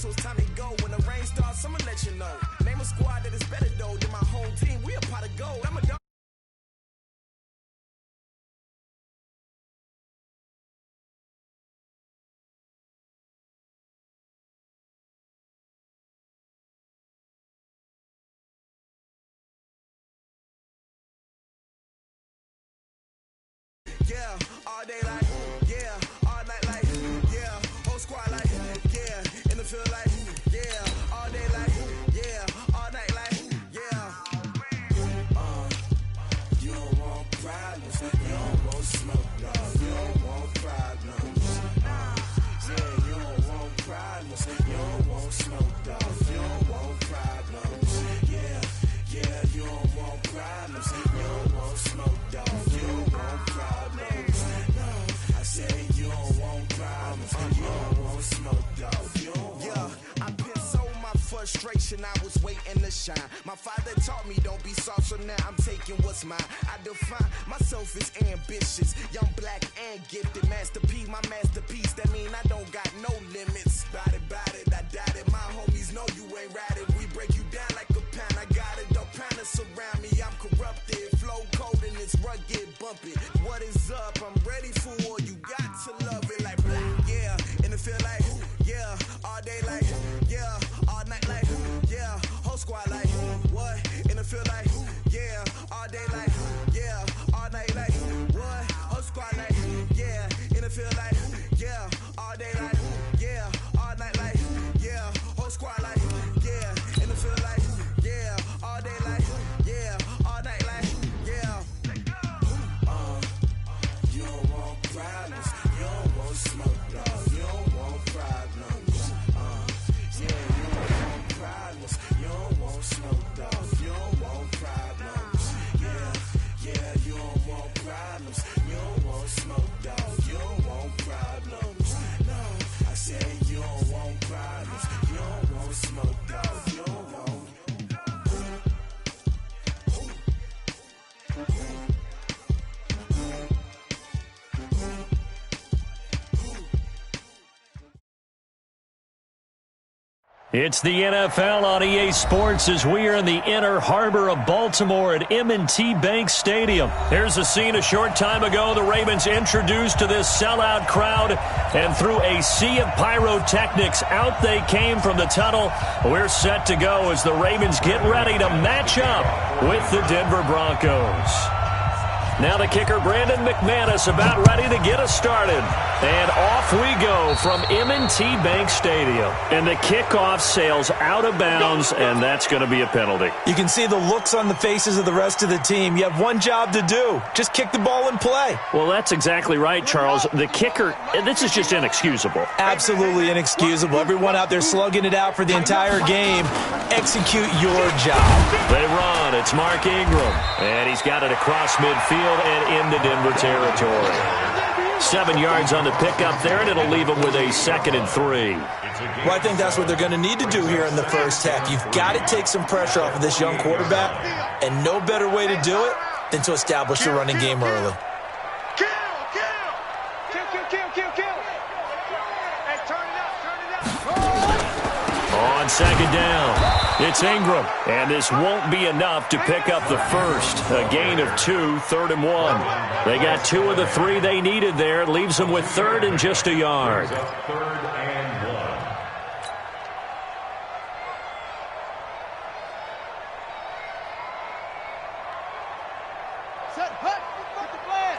so it's time to go. When the rain starts, I'ma let you know. Name a squad that is better though than my home team. We a pot of gold. I'm a dog. Yeah, all day like, yeah, all night like, yeah, whole squad like, yeah, in the field like, yeah, all day like, yeah, all night like, yeah. You don't want problems, you don't want smoke, dog. You don't want problems. Yeah, you don't want problems, you don't want smoke, dog. You don't want problems. Yeah, yeah, you don't want problems, you don't want smoke, dog. You don't want problems. I said you don't want problems, you don't want smoke, dog. You don't want. Yeah, I've been so my frustration, I was waiting to shine. My father taught me don't be soft, so now I'm taking what's mine. I define myself as ambitious, young, black, and gifted. Master P, my masterpiece. That mean I don't got no limits. Bout it, I doubt it. My homies know you ain't ratted. We break you down like a pound. I got it, don't panic surround me. I'm corrupted, flow cold and it's rugged, bumpy. What is up? I'm ready for war. You got to love it like black. Yeah, in the field like, yeah, all day like, yeah, all night like, yeah, whole squad like, what? In the field like, yeah, all day like, yeah, all night like, what? Whole squad like, yeah, in the field like, yeah, all day like, yeah, all night like, yeah, whole squad like, yeah, in the field like, yeah, all day like, yeah, all night like, yeah. You don't want problems, you don't want smoke, dog. You don't want problems. Yeah, you don't want problems, you don't want smoke, dog. You don't want problems. Yeah, yeah, you don't want problems, you don't want smoke, dog. You don't want problems. No, I said you don't want problems, you don't want smoke, dog. You don't want. It's the NFL on EA Sports as we are in the inner harbor of Baltimore at M&T Bank Stadium. Here's a scene a short time ago. The Ravens introduced to this sellout crowd, and through a sea of pyrotechnics, out they came from the tunnel. We're set to go as the Ravens get ready to match up with the Denver Broncos. Now the kicker, Brandon McManus, about ready to get us started. And off we go from M&T Bank Stadium. And the kickoff sails out of bounds, and that's going to be a penalty. You can see the looks on the faces of the rest of the team. You have one job to do. Just kick the ball and play. Well, that's exactly right, Charles. The kicker, this is just inexcusable. Absolutely inexcusable. Everyone out there slugging it out for the entire game. Execute your job. They run. It's Mark Ingram. And he's got it across midfield and into Denver territory. 7 yards on the pickup there, and it'll leave them with a 2nd and 3. Well, I think that's what they're going to need to do here in the first half. You've got to take some pressure off of this young quarterback, and no better way to do it than to establish the running game early. Kill! Hey, turn it up! On 2nd down, it's Ingram, and this won't be enough to pick up the first. A gain of 2, 3rd and 1. They got 2 of the 3 they needed there. It leaves them with 3rd and just a yard. Set, hut, what's the plan?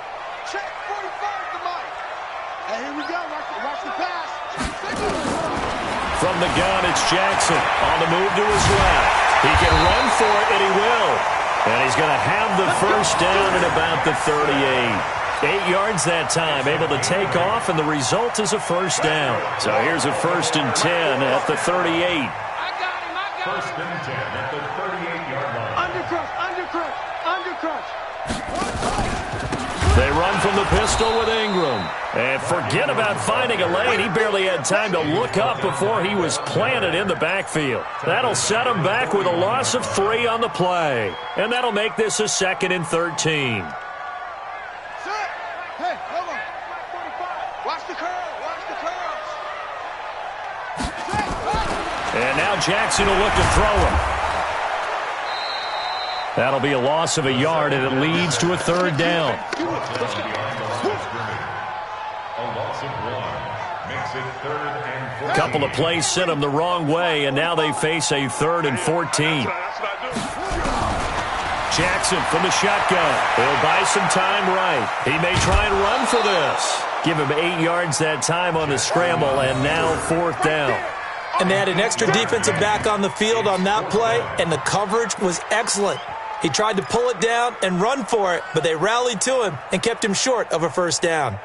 Check 45 the mic. Hey, here we go. Watch the pass. From the gun, it's Jackson on the move to his left. He can run for it, and he will. And he's going to have the first down at about the 38. 8 yards that time, able to take off, and the result is a first down. So here's a 1st and 10 at the 38. I got him. 1st and 10 at the 38-yard line. Undercrush. They run from the pistol with Ingram. And forget about finding a lane. He barely had time to look up before he was planted in the backfield. That'll set him back with a loss of 3 on the play. And that'll make this a 2nd and 13. Hey, hold on. 45. Watch the curl. And now Jackson will look to throw him. That'll be a loss of a yard, and it leads to a third down. A couple of plays sent them the wrong way, and now they face a 3rd and 14. Jackson from the shotgun. He'll buy some time right. He may try and run for this. Give him 8 yards that time on the scramble, and now 4th down. And they had an extra defensive back on the field on that play, and the coverage was excellent. He tried to pull it down and run for it, but they rallied to him and kept him short of a 1st down.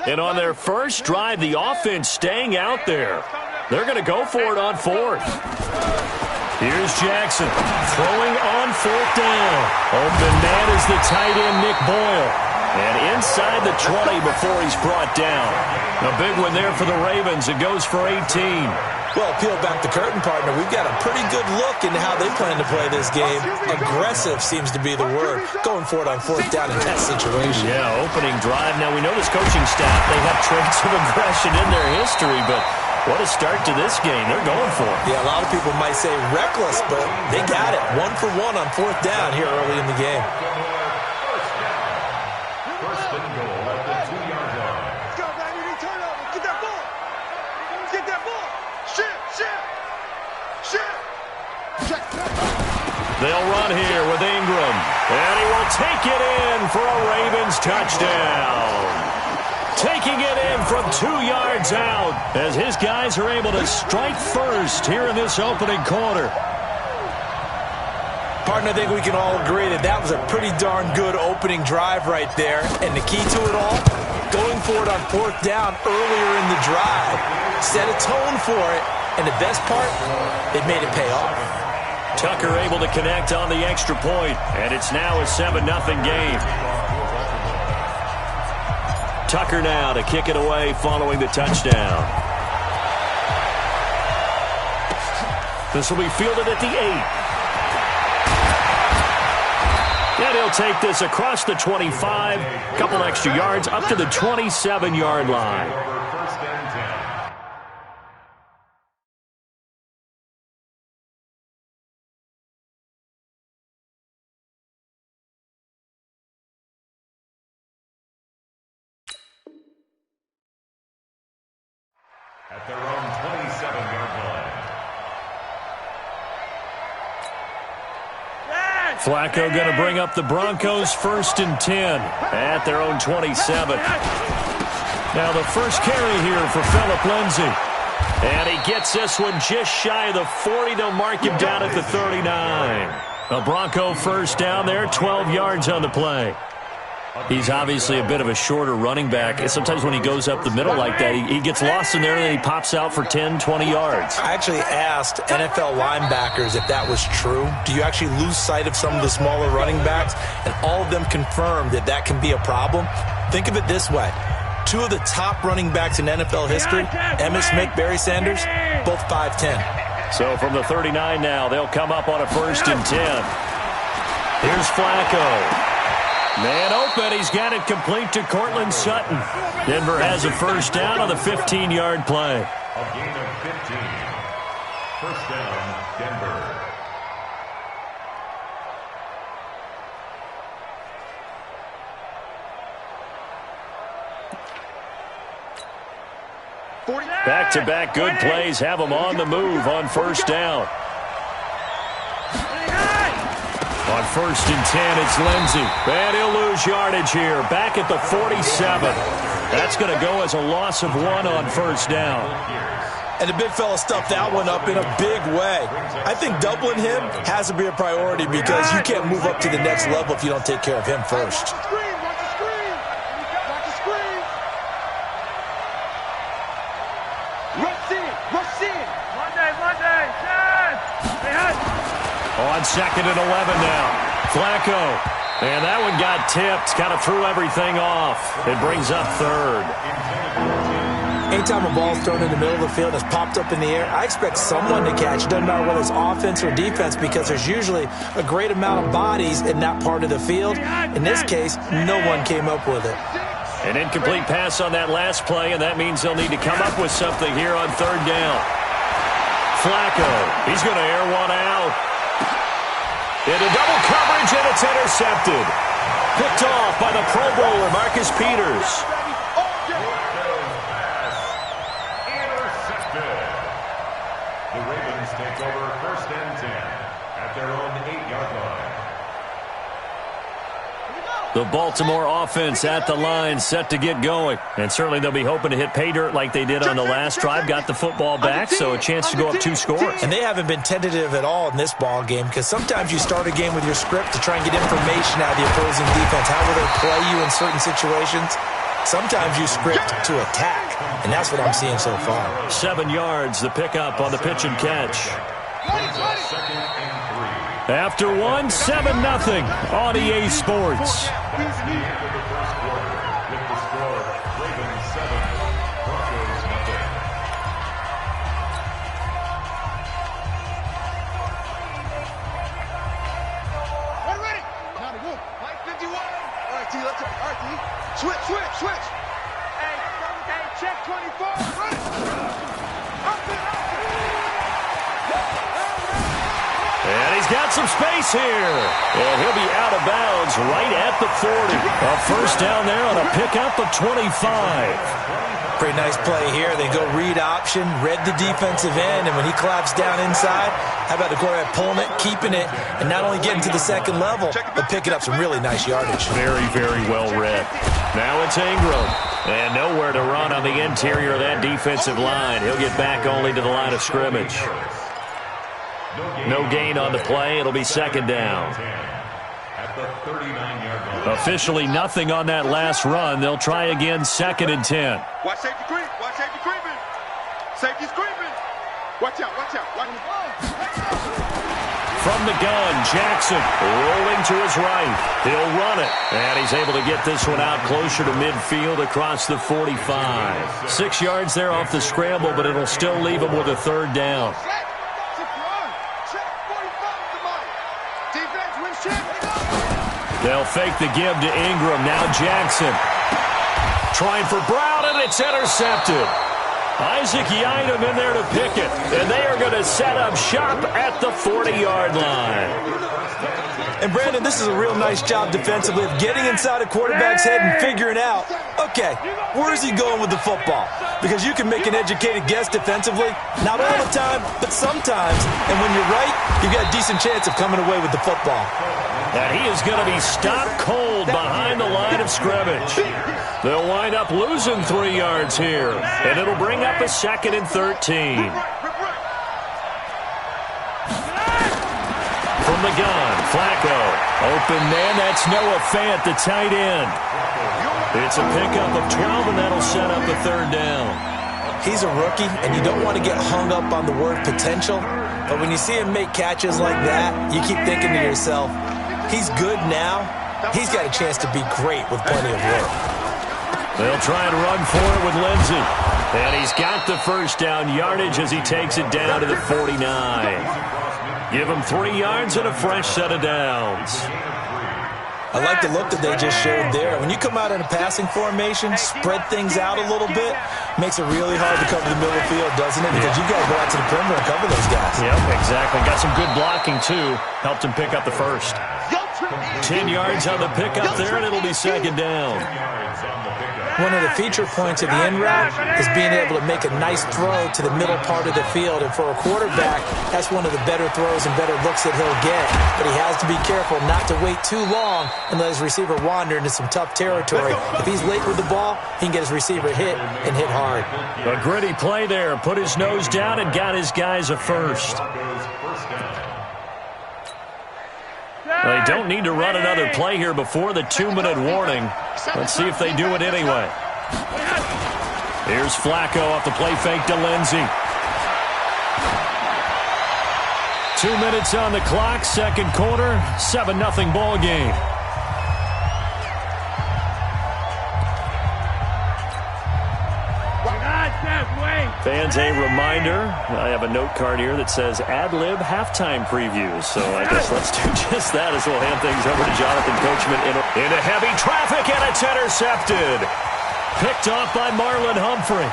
And on their first drive, the offense staying out there. They're going to go for it on 4th. Here's Jackson throwing on 4th down. Open man is the tight end, Nick Boyle. And inside the 20 before he's brought down. A big one there for the Ravens. It goes for 18. Well, peel back the curtain, partner. We've got a pretty good look into how they plan to play this game. Aggressive seems to be the word. Going for it on 4th down in that situation. Yeah, opening drive. Now, we know this coaching staff, they have traits of aggression in their history, but what a start to this game. They're going for it. Yeah, a lot of people might say reckless, but they got it. 1 for 1 on 4th down here early in the game. They'll run here with Ingram. And he will take it in for a Ravens touchdown. Taking it in from 2 yards out as his guys are able to strike first here in this opening quarter. Partner, I think we can all agree that that was a pretty darn good opening drive right there. And the key to it all, going for it on 4th down earlier in the drive. Set a tone for it. And the best part, it made it pay off. Tucker able to connect on the extra point, and it's now a 7-0 game. Tucker now to kick it away following the touchdown. This will be fielded at the 8. And he'll take this across the 25, couple extra yards up to the 27-yard line. At their own 27-yard line. Flacco going to bring up the Broncos 1st and 10 at their own 27. Now the first carry here for Phillip Lindsay. And he gets this one just shy of the 40. They'll mark him down at the 39. A Bronco 1st down there, 12 yards on the play. He's obviously a bit of a shorter running back. Sometimes when he goes up the middle like that, he gets lost in there and then he pops out for 10, 20 yards. I actually asked NFL linebackers if that was true. Do you actually lose sight of some of the smaller running backs? And all of them confirmed that that can be a problem. Think of it this way. 2 of the top running backs in NFL history, Emmitt Smith, Barry Sanders, both 5'10". So from the 39 now, they'll come up on a 1st and 10. Here's Flacco. Man open, he's got it complete to Cortland Sutton. Denver has a 1st down on the 15-yard play. A gain of 15. 1st down, Denver. Back-to-back good plays have them on the move on 1st down. On 1st and 10, it's Lindsay. And he'll lose yardage here. Back at the 47. That's going to go as a loss of 1 on 1st down. And the big fella stuffed that one up in a big way. I think doubling him has to be a priority because you can't move up to the next level if you don't take care of him first. On 2nd and 11 now. Flacco. And that one got tipped. Kind of threw everything off. It brings up 3rd. Anytime a ball's thrown in the middle of the field and it's popped up in the air, I expect someone to catch. It doesn't matter whether it's offense or defense because there's usually a great amount of bodies in that part of the field. In this case, no one came up with it. An incomplete pass on that last play, and that means they'll need to come up with something here on third down. Flacco, he's going to air one out. Into double coverage, and it's intercepted. Picked off by the Pro Bowler, Marcus Peters. Intercepted. The Ravens take over 1st and 10 at their own 8-yard line. The Baltimore offense at the line, set to get going. And certainly they'll be hoping to hit pay dirt like they did on the last drive. Got the football back, so a chance to go up 2 scores. And they haven't been tentative at all in this ball game because sometimes you start a game with your script to try and get information out of the opposing defense. How will they play you in certain situations? Sometimes you script to attack, and that's what I'm seeing so far. 7 yards, the pickup on the pitch and catch. After 1, 7-0 on EA Sports. That's the end of the first quarter with the score Ravens 7, Broncos nothing. Ready? Now to go. Mike 51. All right, T, let's go. All right, T. Switch. Hey, check 24. Ready? Up it. And he's got some space here. And he'll be out of bounds right at the 40. A first down there on a pickup of 25. Pretty nice play here. They go read option, read the defensive end, and when he collapsed down inside, how about the quarterback pulling it, keeping it, and not only getting to the second level, but picking up some really nice yardage. Very, very well read. Now it's Ingram. And nowhere to run on the interior of that defensive line. He'll get back only to the line of scrimmage. No gain on the play. It'll be second down. At the 39-yard line. Officially nothing on that last run. They'll try again, 2nd and 10. Watch safety creep. Safety's creeping. Watch out. From the gun, Jackson rolling to his right. He'll run it. And he's able to get this one out closer to midfield across the 45. 6 yards there off the scramble, but it'll still leave him with a third down. They'll fake the give to Ingram. Now Jackson. Trying for Brown, and it's intercepted. Isaac Yiadom in there to pick it. And they are going to set up shop at the 40-yard line. And, Brandon, this is a real nice job defensively of getting inside a quarterback's head and figuring out, okay, where is he going with the football? Because you can make an educated guess defensively, not all the time, but sometimes. And when you're right, you've got a decent chance of coming away with the football. And he is going to be stopped cold behind the line of scrimmage. They'll wind up losing 3 yards here, and it'll bring up a 2nd and 13. From the gun, Flacco. Open man, that's Noah Fant, the tight end. It's a pickup of 12, and that'll set up a third down. He's a rookie, and you don't want to get hung up on the word potential, but when you see him make catches like that, you keep thinking to yourself, he's good now. He's got a chance to be great with plenty of work. They'll try and run for it with Lindsey. And he's got the first down yardage as he takes it down to the 49. Give him 3 yards and a fresh set of downs. I like the look that they just showed there. When you come out in a passing formation, spread things out a little bit, makes it really hard to cover the middle of the field, doesn't it? Because you've got to go out to the perimeter and cover those guys. Yep, exactly. Got some good blocking, too. Helped him pick up the first. 10 yards on the pickup there, and it'll be second down. One of the feature points of the in route is being able to make a nice throw to the middle part of the field. And for a quarterback, that's one of the better throws and better looks that he'll get. But he has to be careful not to wait too long and let his receiver wander into some tough territory. If he's late with the ball, he can get his receiver hit and hit hard. A gritty play there. Put his nose down and got his guys a first. They don't need to run another play here before the 2-minute warning. Let's see if they do it anyway. Here's Flacco off the play fake to Lindsey. 2 minutes on the clock, second quarter, 7-0 ball game. Fans, a reminder, I have a note card here that says ad-lib halftime previews. So I guess let's do just that as we'll hand things over to Jonathan Coachman into heavy traffic, and it's intercepted. Picked off by Marlon Humphrey.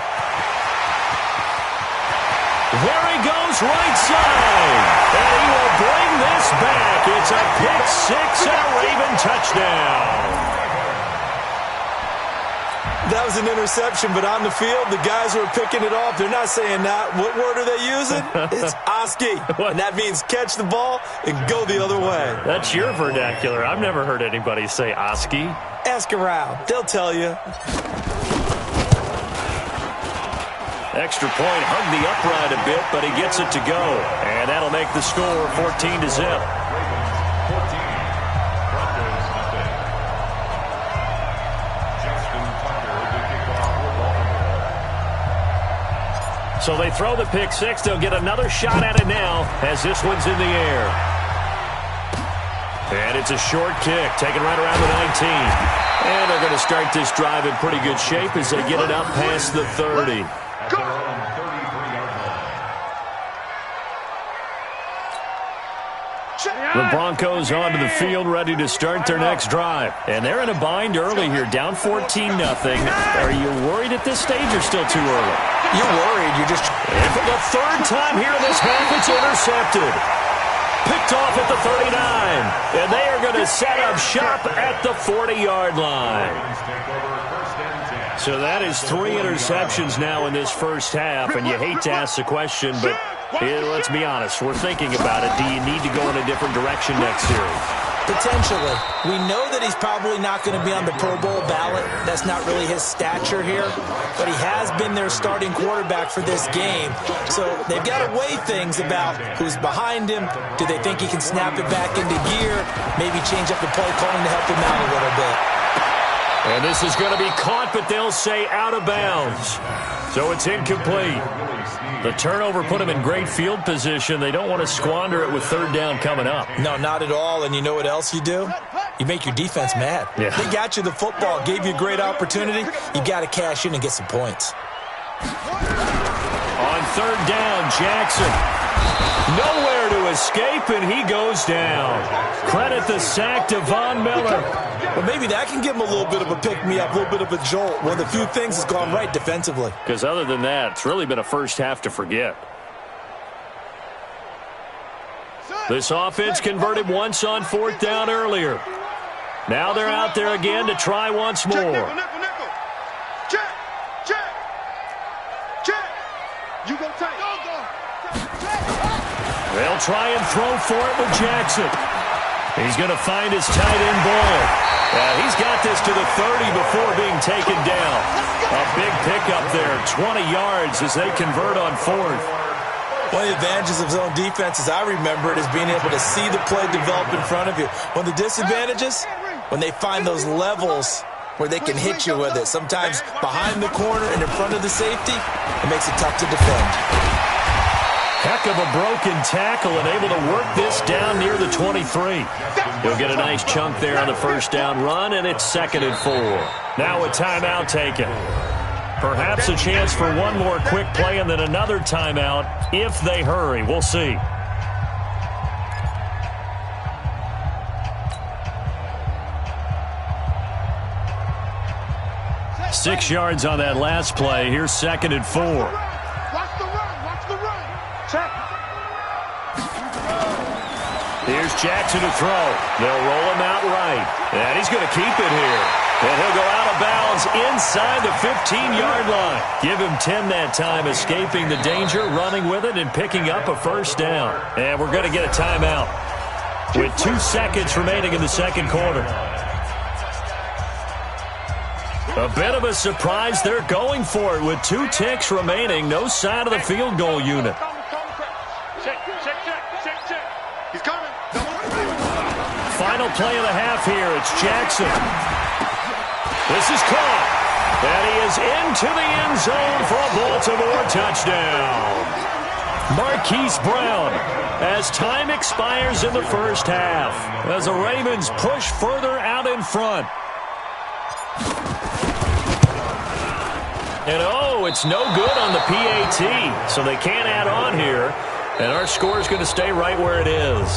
There he goes, right side. And he will bring this back. It's a pick six and a Raven touchdown. That was an interception, but on the field, the guys who are picking it off, they're not saying that. What word are they using? It's Oski. And that means catch the ball and go the other way. That's your vernacular. I've never heard anybody say Oski. Ask around. They'll tell you. Extra point, hung the upright a bit, but he gets it to go. And that'll make the score 14-0. So they throw the pick six. They'll get another shot at it now as this one's in the air. And it's a short kick, taken right around the 19. And they're going to start this drive in pretty good shape as they get it up past the 30. The Broncos onto the field, ready to start their next drive. And they're in a bind early here, down 14-0. Are you worried at this stage or still too early? You're worried. You're just... And for the third time here in this half, it's intercepted. Picked off at the 39. And they are going to set up shop at the 40-yard line. So that is 3 interceptions now in this first half. And you hate to ask the question, but... let's be honest, we're thinking about it. Do you need to go in a different direction next series? Potentially. We know that he's probably not going to be on the Pro Bowl ballot. That's not really his stature here. But he has been their starting quarterback for this game. So they've got to weigh things about who's behind him. Do they think he can snap it back into gear? Maybe change up the play calling to help him out a little bit. And this is going to be caught, but they'll say out of bounds. So it's incomplete. The turnover put them in great field position. They don't want to squander it with third down coming up. No, not at all. And you know what else you do? You make your defense mad. Yeah. They got you the football, gave you a great opportunity. You got to cash in and get some points. On third down, Jackson. Nowhere to escape, and he goes down. Credit the sack to Von Miller. Well, maybe that can give him a little bit of a pick-me-up, a little bit of a jolt. One of the few things that's gone right defensively. Because other than that, it's really been a first half to forget. This offense converted once on fourth down earlier. Now they're out there again to try once more. Check. You go tight. They'll try and throw for it with Jackson. He's going to find his tight end Boyle. He's got this to the 30 before being taken down. A big pickup there, 20 yards as they convert on fourth. One of the advantages of zone defense, as I remember it, is being able to see the play develop in front of you. One of the disadvantages, when they find those levels where they can hit you with it. Sometimes behind the corner and in front of the safety, it makes it tough to defend. Heck of a broken tackle and able to work this down near the 23. He'll get a nice chunk there on the first down run, and it's 2nd and 4. Now a timeout taken. Perhaps a chance for one more quick play and then another timeout if they hurry. We'll see. Six yards on that last play. Here's 2nd and 4. Watch the run. Check. Here's Jackson to throw. They'll roll him out right. And he's going to keep it here. And he'll go out of bounds inside the 15-yard line. Give him 10 that time, escaping the danger, running with it, and picking up a first down. And we're going to get a timeout with 2 seconds remaining in the second quarter. A bit of a surprise. They're going for it with 2 ticks remaining. No sign of the field goal unit. Check. He's coming. Final play of the half here. It's Jackson. This is caught. And he is into the end zone for a Baltimore touchdown. Marquise Brown as time expires in the first half. As the Ravens push further out in front. And oh, it's no good on the PAT, so they can't add on here. And our score is going to stay right where it is.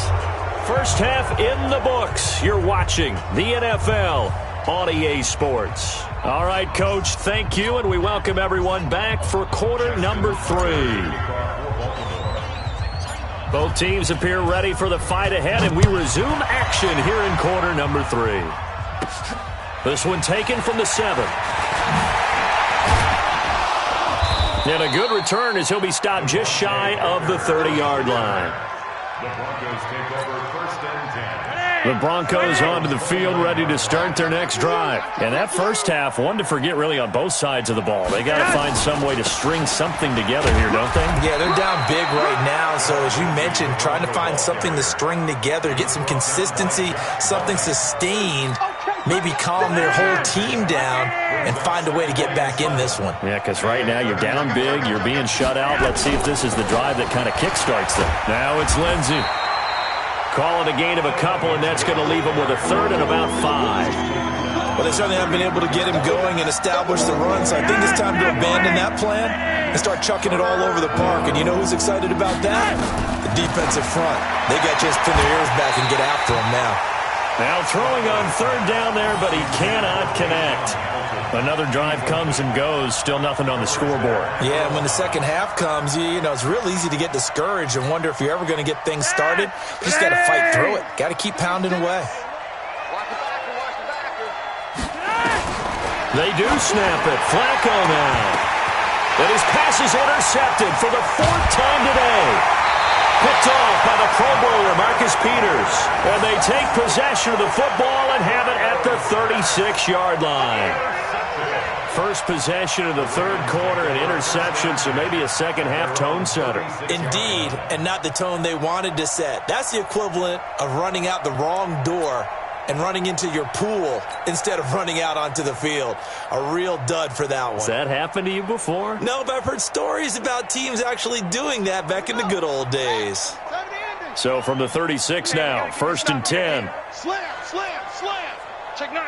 First half in the books. You're watching the NFL on EA Sports. All right, Coach, thank you, and we welcome everyone back for quarter number 3. Both teams appear ready for the fight ahead, and we resume action here in quarter number 3. This one taken from the 7. And a good return as he'll be stopped just shy of the 30-yard line. The Broncos take over first and 10. The Broncos onto the field ready to start their next drive. And that first half, one to forget really on both sides of the ball. They got to find some way to string something together here, don't they? Yeah, they're down big right now. So as you mentioned, trying to find something to string together, get some consistency, something sustained, maybe calm their whole team down and find a way to get back in this one. Yeah, because right now you're down big, you're being shut out. Let's see if this is the drive that kind of kickstarts them. Now it's Lindsey. Call it a gain of a couple, and that's going to leave him with a third and about 5. Well, they certainly haven't been able to get him going and establish the run, so I think it's time to abandon that plan and start chucking it all over the park. And you know who's excited about that? The defensive front. They got just pin their ears back and get after him now. Now throwing on third down there, but he cannot connect. Another drive comes and goes, still nothing on the scoreboard. Yeah, and when the second half comes, you know, it's real easy to get discouraged and wonder if you're ever going to get things started. You just got to fight through it. Got to keep pounding away. They do snap it. Flacco now. And his pass is intercepted for the 4th time today. Picked off by the Pro Bowler, Marcus Peters. And they take possession of the football and have it at the 36-yard line. First possession of the third quarter, an interception, so maybe a second-half tone setter. Indeed, and not the tone they wanted to set. That's the equivalent of running out the wrong door and running into your pool instead of running out onto the field. A real dud for that one. Has that happened to you before? No, but I've heard stories about teams actually doing that back in the good old days. So from the 36 now, first and 10. Slam. Check 9.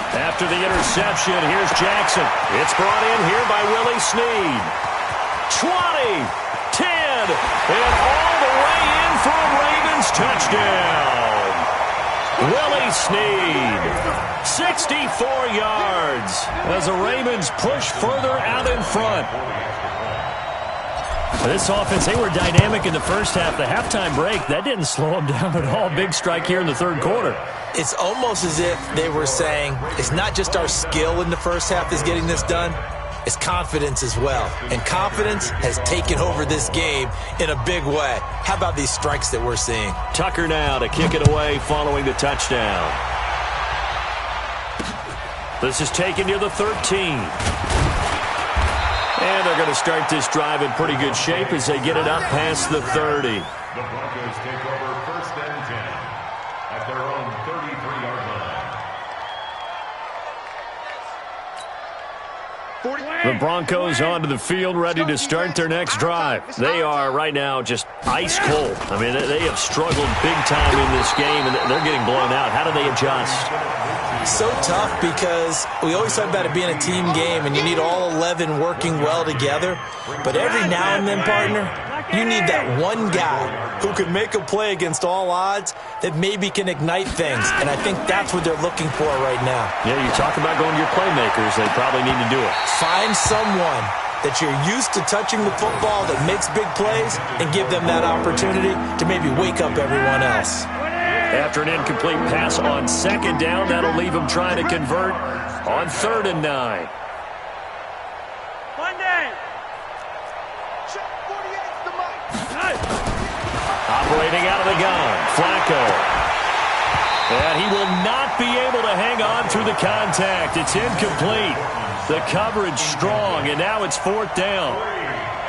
After the interception, here's Jackson. It's brought in here by Willie Snead. 20, 10, and all the way in for a Ravens touchdown. Willie Snead, 64 yards as the Ravens push further out in front. This offense, they were dynamic in the first half. The halftime break, that didn't slow them down at all. Big strike here in the third quarter. It's almost as if they were saying, it's not just our skill in the first half that's getting this done, it's confidence as well. And confidence has taken over this game in a big way. How about these strikes that we're seeing? Tucker now to kick it away following the touchdown. This is taken near the 13. And they're going to start this drive in pretty good shape as they get it up past the 30. The Broncos take over first and 10 at their own 33-yard line. The Broncos onto the field ready to start their next drive. They are right now just ice cold. I mean, they have struggled big time in this game, and they're getting blown out. How do they adjust? So tough because we always talk about it being a team game and you need all 11 working well together. But every now and then, partner, you need that one guy who can make a play against all odds that maybe can ignite things. And I think that's what they're looking for right now. Yeah, you talk about going to your playmakers. They probably need to do it. Find someone that you're used to touching the football that makes big plays and give them that opportunity to maybe wake up everyone else. After an incomplete pass on second down, that'll leave him trying to convert on 3rd and 9. Operating out of the gun, Flacco. And he will not be able to hang on through the contact. It's incomplete. The coverage strong, and now it's 4th down.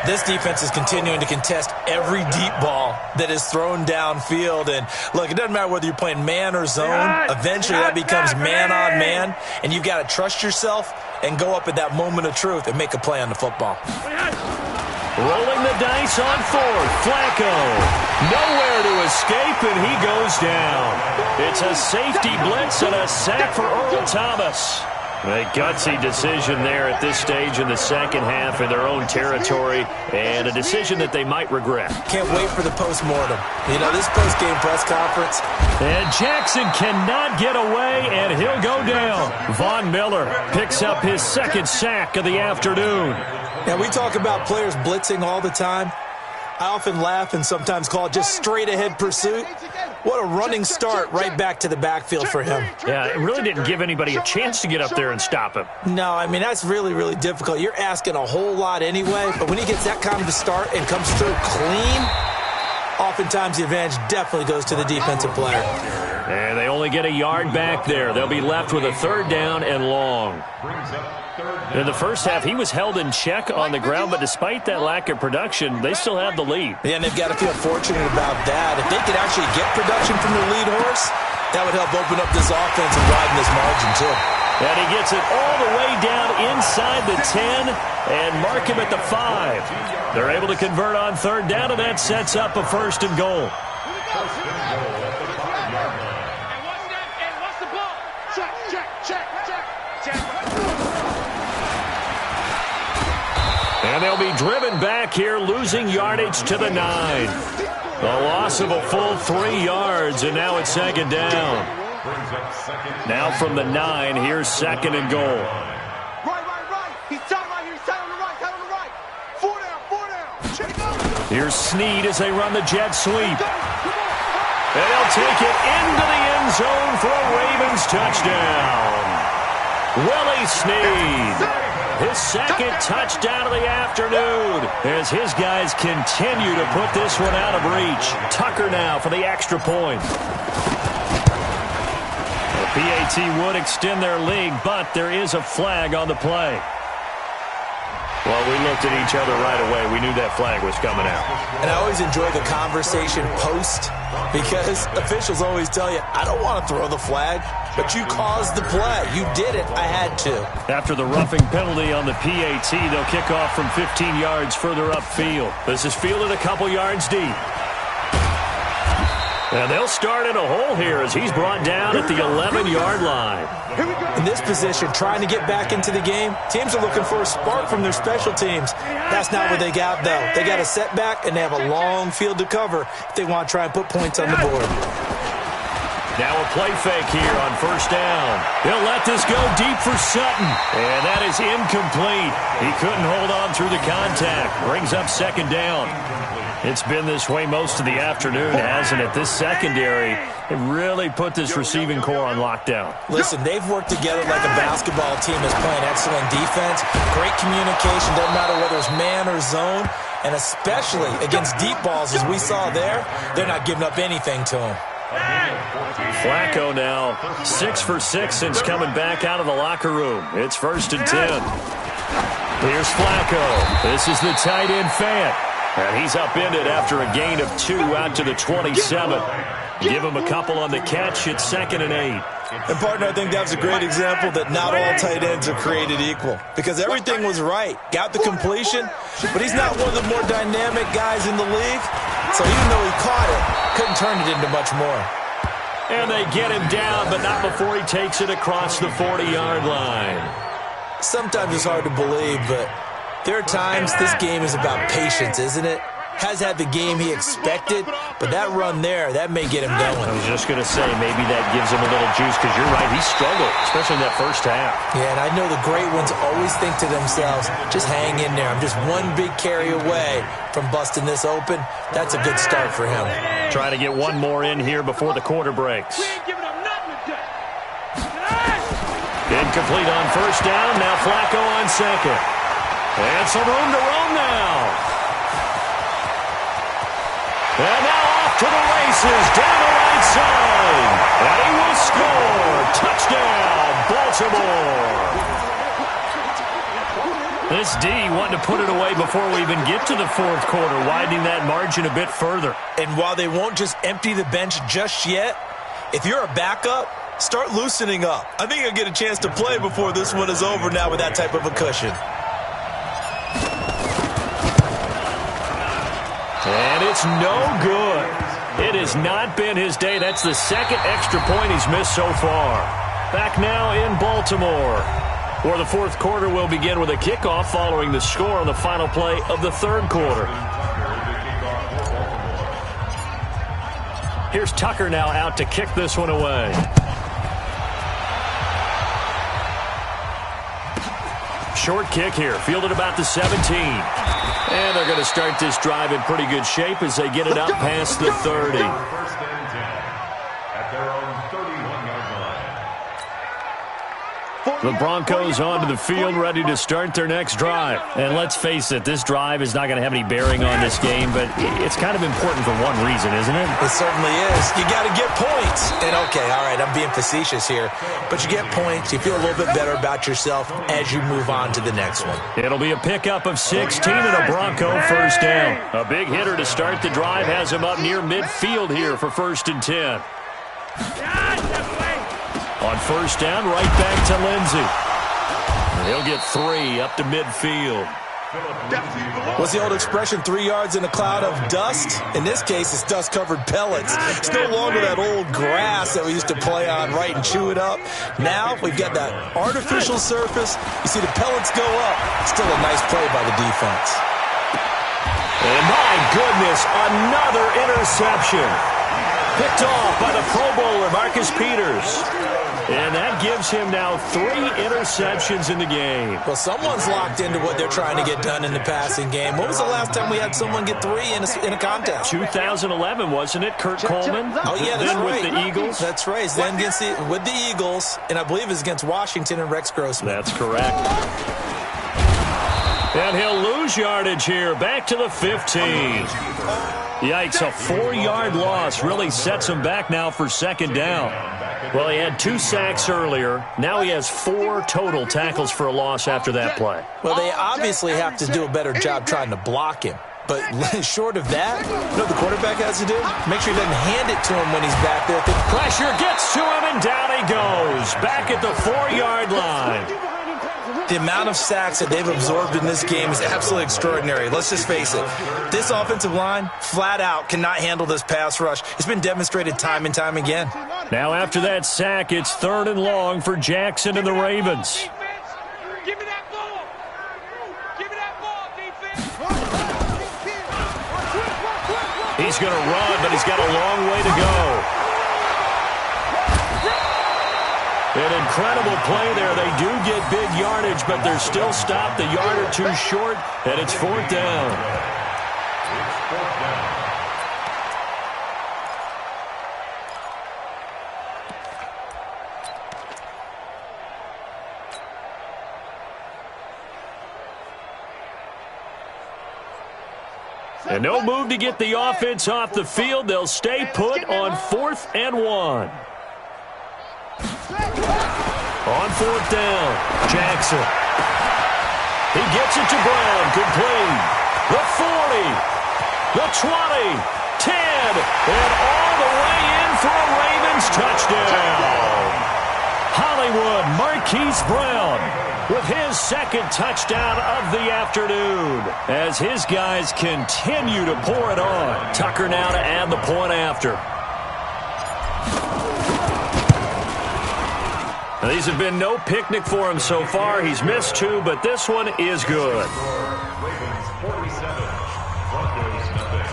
This defense is continuing to contest every deep ball that is thrown downfield. And, look, it doesn't matter whether you're playing man or zone. Eventually that becomes man on man, and you've got to trust yourself and go up at that moment of truth and make a play on the football. Rolling the dice on fourth. Flacco. Nowhere to escape, and he goes down. It's a safety blitz and a sack for Earl Thomas. A gutsy decision there at this stage in the second half in their own territory, and a decision that they might regret. Can't wait for the post-mortem. You know, this post-game press conference. And Jackson cannot get away, and he'll go down. Von Miller picks up his second sack of the afternoon. Now, we talk about players blitzing all the time. I often laugh and sometimes call it just straight-ahead pursuit. What a running start right back to the backfield for him. Yeah, it really didn't give anybody a chance to get up there and stop him. No, I mean, that's really, really difficult. You're asking a whole lot anyway, but when he gets that kind of a start and comes through clean, oftentimes the advantage definitely goes to the defensive player. And they only get a yard back there. They'll be left with a third down and long. In the first half, he was held in check on the ground, but despite that lack of production, they still have the lead. Yeah, and they've got to feel fortunate about that. If they could actually get production from their lead horse, that would help open up this offense and widen this margin, too. And he gets it all the way down inside the 10 and mark him at the 5. They're able to convert on third down, and that sets up a first and goal. And they'll be driven back here, losing yardage to the 9. The loss of a full 3 yards, and now it's second down. Now from the 9, here's second and goal. Right. He's tight right here. He's tight on the right. 4 down. Check it out. Here's Snead as they run the jet sweep. And they'll take it into the end zone for a Ravens touchdown. Willie Snead. His second touchdown of the afternoon as his guys continue to put this one out of reach. Tucker now for the extra point. The PAT would extend their lead, but there is a flag on the play. Well, we looked at each other right away. We knew that flag was coming out. And I always enjoy the conversation post because officials always tell you, I don't want to throw the flag, but you caused the play. You did it. I had to. After the roughing penalty on the PAT, they'll kick off from 15 yards further upfield. This is fielded a couple yards deep. And they'll start in a hole here as he's brought down at the 11-yard line. In this position, trying to get back into the game, teams are looking for a spark from their special teams. That's not what they got, though. They got a setback, and they have a long field to cover if they want to try and put points on the board. Now a play fake here on first down. He'll let this go deep for Sutton. And that is incomplete. He couldn't hold on through the contact. Brings up second down. It's been this way most of the afternoon, hasn't it? This secondary, it really put this receiving core on lockdown. Listen, they've worked together like a basketball team is playing excellent defense. Great communication, doesn't matter whether it's man or zone. And especially against deep balls, as we saw there, they're not giving up anything to them. Flacco now 6 for 6 since coming back out of the locker room. It's first and 10. Here's Flacco. This is the tight end Fant. And he's upended after a gain of 2 out to the 27. Give him a couple on the catch. It's second and 8. And, partner, I think that was a great example that not all tight ends are created equal. Because everything was right. Got the completion, but he's not one of the more dynamic guys in the league. So even though he caught it, couldn't turn it into much more. And they get him down, but not before he takes it across the 40-yard line. Sometimes it's hard to believe, but there are times this game is about patience, isn't it? Has had the game he expected, but that run there, that may get him going. I was just going to say, maybe that gives him a little juice, because you're right, he struggled, especially in that first half. Yeah, and I know the great ones always think to themselves, just hang in there. I'm just one big carry away from busting this open. That's a good start for him. Trying to get one more in here before the quarter breaks. Incomplete on first down, now Flacco on second. And some room to roam now. And now off to the races, down the right side. And he will score. Touchdown, Baltimore. This D wanting to put it away before we even get to the fourth quarter, widening that margin a bit further. And while they won't just empty the bench just yet, if you're a backup, start loosening up. I think you'll get a chance to play before this one is over now with that type of a cushion. And it's no good. It has not been his day. That's the second extra point he's missed so far. Back now in Baltimore, where the fourth quarter will begin with a kickoff following the score on the final play of the third quarter. Here's Tucker now out to kick this one away. Short kick here, fielded about the 17. And they're going to start this drive in pretty good shape as they get it up past the 30. First and 10 at their own 31-yard line. The Broncos onto the field, ready to start their next drive. And let's face it, this drive is not going to have any bearing on this game, but it's kind of important for one reason, isn't it? It certainly is. You got to get points. And okay, all right, I'm being facetious here, but you get points. You feel a little bit better about yourself as you move on to the next one. It'll be a pickup of 16 and a Bronco first down. A big hitter to start the drive has him up near midfield here for 1st and 10. On first down, right back to Lindsey. And he'll get 3 up to midfield. What's the old expression, 3 yards in a cloud of dust? In this case, it's dust-covered pellets. It's no longer that old grass that we used to play on, right, and chew it up. Now we've got that artificial surface. You see the pellets go up. Still a nice play by the defense. And my goodness, another interception. Picked off by the Pro Bowler, Marcus Peters. And that gives him now 3 interceptions in the game. Well, someone's locked into what they're trying to get done in the passing game. When was the last time we had someone get 3 in a contest? 2011, wasn't it? Kurt Coleman? Oh, yeah, that's then right. With the Eagles? That's right. Then with the Eagles, and I believe it's against Washington and Rex Grossman. That's correct. And he'll lose yardage here. Back to the 15. Yikes, a 4-yard loss really sets him back now for second down. Well, he had 2 sacks earlier. Now he has 4 total tackles for a loss after that play. Well, they obviously have to do a better job trying to block him. But short of that, you know what the quarterback has to do? Make sure he doesn't hand it to him when he's back there. Pressure gets to him, and down he goes. Back at the 4-yard line. The amount of sacks that they've absorbed in this game is absolutely extraordinary. Let's just face it. This offensive line, flat out, cannot handle this pass rush. It's been demonstrated time and time again. Now after that sack, it's 3rd and long for Jackson and the Ravens. Give me that ball. Give me that ball, defense. He's going to run, but he's got a long way to go. An incredible play there. They do get big yardage, but they're still stopped a yard or 2 short, and it's 4th down. And no move to get the offense off the field. They'll stay put on 4th and 1. On 4th down, Jackson. He gets it to Brown. Good play. The 40, the 20, 10, and all the way in for a Ravens touchdown. Hollywood Marquise Brown with his 2nd touchdown of the afternoon as his guys continue to pour it on. Tucker now to add the point after. Now, these have been no picnic for him so far. He's missed 2, but this one is good. Ravens 47, Broncos nothing.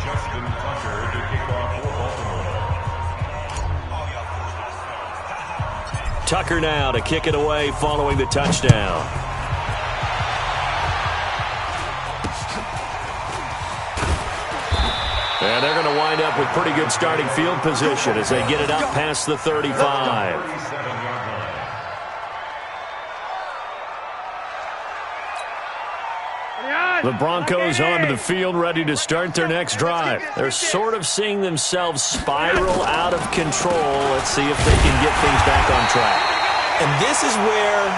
Justin Tucker to kick off for Baltimore. Tucker now to kick it away following the touchdown. And they're going to wind up with pretty good starting field position as they get it up past the 35. The Broncos onto the field ready to start their next drive. They're sort of seeing themselves spiral out of control. Let's see if they can get things back on track. And this is where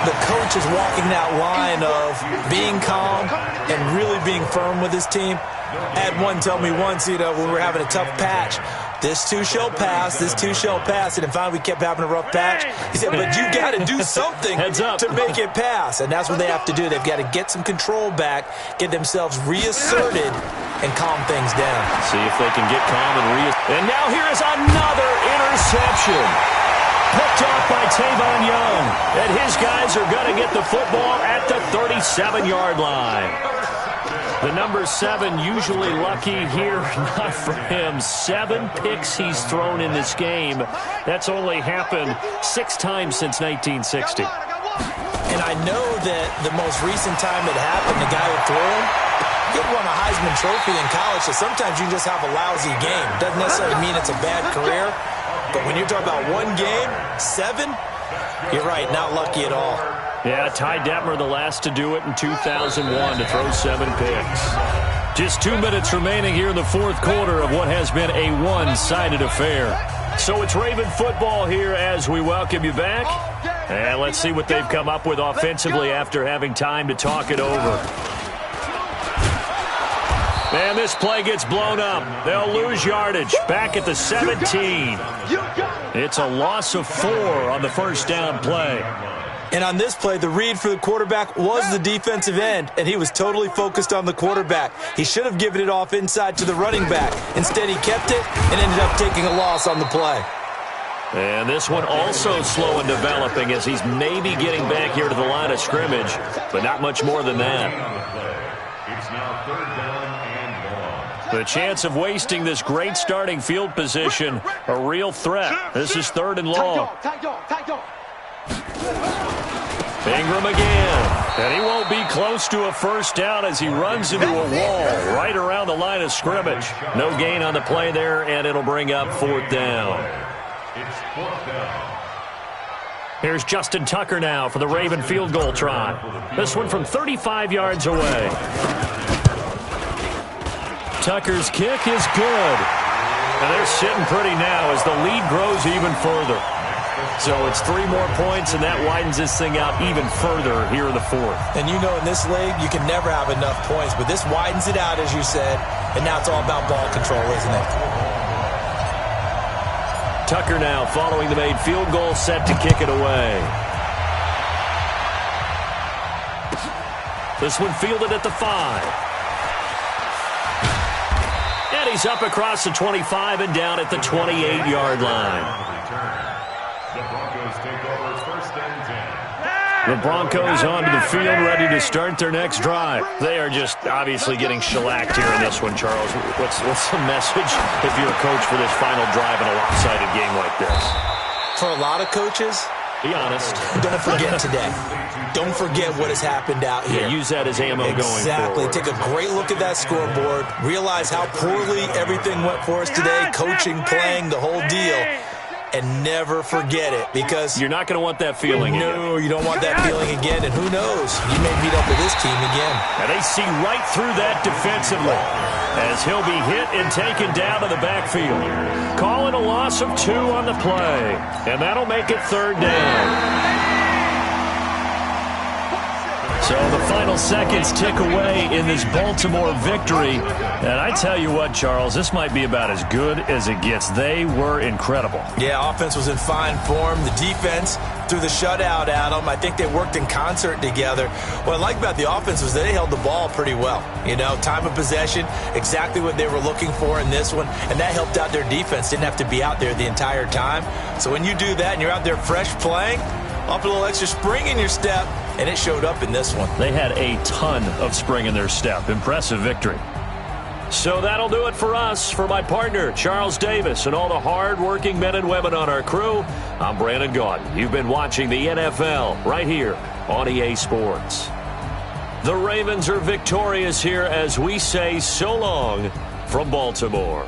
the coach is walking that line of being calm and really being firm with his team. I had one tell me once, when we were having a tough patch, This too shall pass. This too shall pass. And finally, we kept having a rough patch. He said, but you got to do something to make it pass. And that's what they have to do. They've got to get some control back, get themselves reasserted, and calm things down. See if they can get calm and And now here is another interception. Picked off by Tavon Young. And his guys are going to get the football at the 37-yard line. The number 7 usually lucky here, not for him. 7 picks he's thrown in this game. That's only happened 6 times since 1960. And I know that the most recent time it happened, the guy who threw him, he won a Heisman Trophy in college, so sometimes you just have a lousy game. Doesn't necessarily mean it's a bad career, but when you're talking about one game, 7, you're right, not lucky at all. Yeah, Ty Detmer, the last to do it in 2001, to throw 7 picks. Just 2 minutes remaining here in the fourth quarter of what has been a one-sided affair. So it's Raven football here as we welcome you back. And let's see what they've come up with offensively after having time to talk it over. And this play gets blown up. They'll lose yardage. Back at the 17. It's a loss of 4 on the first down play. And on this play, the read for the quarterback was the defensive end, and he was totally focused on the quarterback. He should have given it off inside to the running back. Instead, he kept it and ended up taking a loss on the play. And this one also slow in developing as he's maybe getting back here to the line of scrimmage, but not much more than that. It's now 3rd down and 1. The chance of wasting this great starting field position, a real threat. This is 3rd and long. Ingram again, and he won't be close to a first down as he runs into a wall right around the line of scrimmage. No gain on the play there, and it'll bring up 4th down. It's 4th down. Here's Justin Tucker now for the Raven field goal try. This one from 35 yards away. Tucker's kick is good. And they're sitting pretty now as the lead grows even further. So it's 3 more points, and that widens this thing out even further here in the 4th. And you know in this league, you can never have enough points, but this widens it out, as you said, and now it's all about ball control, isn't it? Tucker now following the made field goal, set to kick it away. This one fielded at the 5. And he's up across the 25 and down at the 28-yard line. The Broncos take over 1st and 10. The Broncos onto the field, ready to start their next drive. They are just obviously getting shellacked here in this one, Charles. What's the message if you're a coach for this final drive in a lopsided game like this? For a lot of coaches, be honest. Don't forget today. Don't forget what has happened out here. Yeah, use that as ammo going forward. Exactly. Take a great look at that scoreboard. Realize how poorly everything went for us today. Coaching, playing, the whole deal. And never forget it, because you're not going to want that feeling again. No, you don't want that feeling again, and who knows, you may meet up with this team again. And they see right through that defensively as he'll be hit and taken down to the backfield. Calling a loss of 2 on the play, and that'll make it 3rd down. So the final seconds tick away in this Baltimore victory. And I tell you what, Charles, this might be about as good as it gets. They were incredible. Yeah, offense was in fine form. The defense threw the shutout at them. I think they worked in concert together. What I like about the offense was they held the ball pretty well. You know, time of possession, exactly what they were looking for in this one. And that helped out their defense. Didn't have to be out there the entire time. So when you do that and you're out there fresh playing, off a little extra spring in your step, and it showed up in this one. They had a ton of spring in their step. Impressive victory. So that'll do it for us. For my partner, Charles Davis, and all the hard-working men and women on our crew, I'm Brandon Gaudin. You've been watching the NFL right here on EA Sports. The Ravens are victorious here as we say so long from Baltimore.